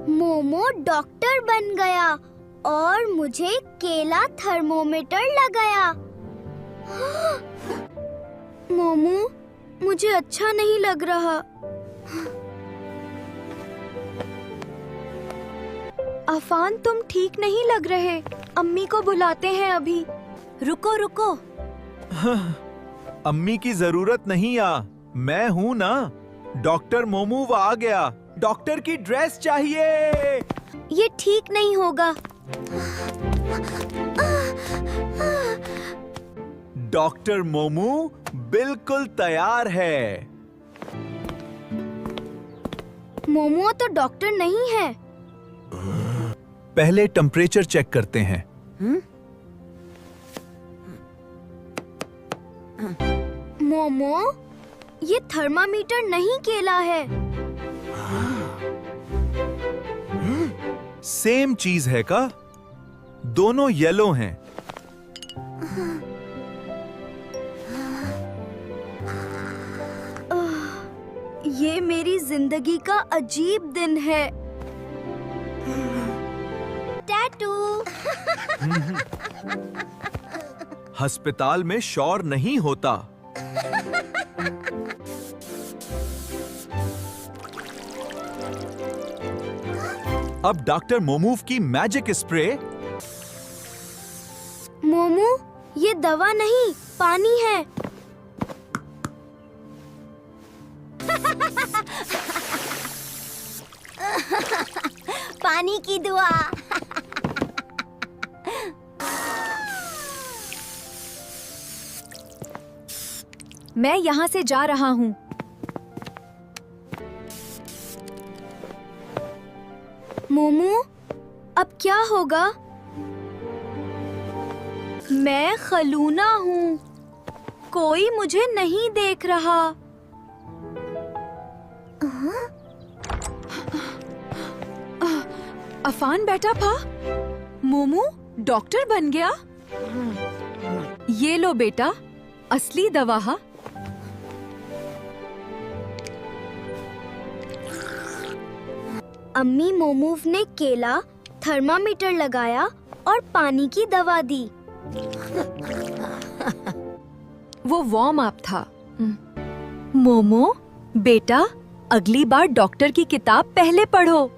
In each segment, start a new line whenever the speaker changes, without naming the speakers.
Momo doctor बन गया और मुझे केला थर्मोमीटर लगाया। मोमो, मुझे अच्छा नहीं लग रहा। अफान, तुम ठीक नहीं लग रहे। अम्मी को बुलाते हैं अभी। रुको रुको।
अम्मी की जरूरत नहीं आ, मैं हूँ ना। डॉक्टर मोमू आ गया। डॉक्टर की ड्रेस चाहिए।
ये ठीक नहीं होगा।
डॉक्टर मोमू बिल्कुल तैयार है।
मोमो तो डॉक्टर नहीं है।
पहले टेम्परेचर चेक करते हैं।
मोमो, ये थर्मामीटर नहीं केला है।
सेम चीज है का? दोनों येलो हैं।
ये मेरी जिंदगी का अजीब दिन है। टैटू।
अस्पताल में शोर नहीं होता। अब डॉक्टर मोमूव की मैजिक स्प्रे।
मोमो, ये दवा नहीं, पानी है। पानी की दुआ।
मैं यहाँ से जा रहा हूँ।
मोमो, अब क्या होगा? मैं खलूना हूँ, कोई मुझे नहीं देख रहा।
अफान बेटा था, मोमू डॉक्टर बन गया। ये लो बेटा, असली दवा है।
अम्मी मोमूव ने केला, थर्मामीटर लगाया और पानी की दवा दी।
वो वार्म अप था। मोमो बेटा, अगली बार डॉक्टर की किताब पहले पढ़ो।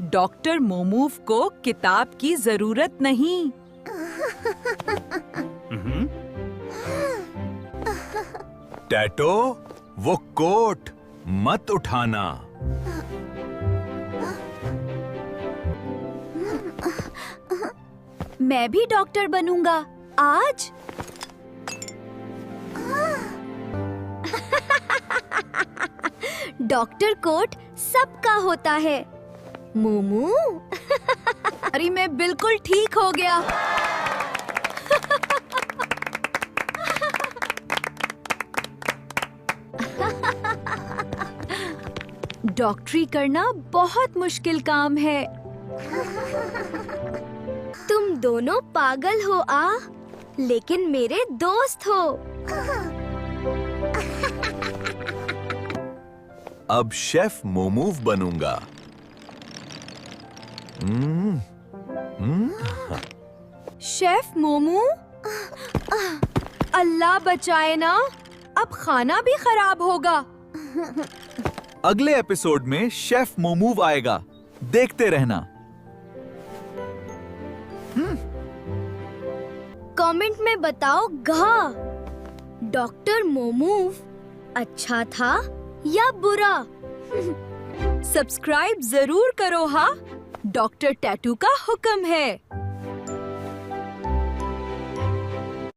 डॉक्टर मोमूव को किताब की जरूरत नहीं।
टैटो, वो कोट मत उठाना।
मैं भी डॉक्टर बनूंगा आज। डॉक्टर कोट सबका होता है। मोमू।
अरे मैं बिल्कुल ठीक हो गया। डॉक्टरी करना बहुत मुश्किल काम है।
तुम दोनों पागल हो लेकिन मेरे दोस्त हो।
अब शेफ मोमूव बनूंगा।
शेफ मोमू, अल्लाह बचाए ना, अब खाना भी खराब होगा।
अगले एपिसोड में शेफ मोमूव आएगा, देखते रहना।
कमेंट में बताओ डॉक्टर मोमूव अच्छा था या बुरा?
सब्सक्राइब जरूर करो। हाँ, डॉक्टर टैटू का हुक्म है।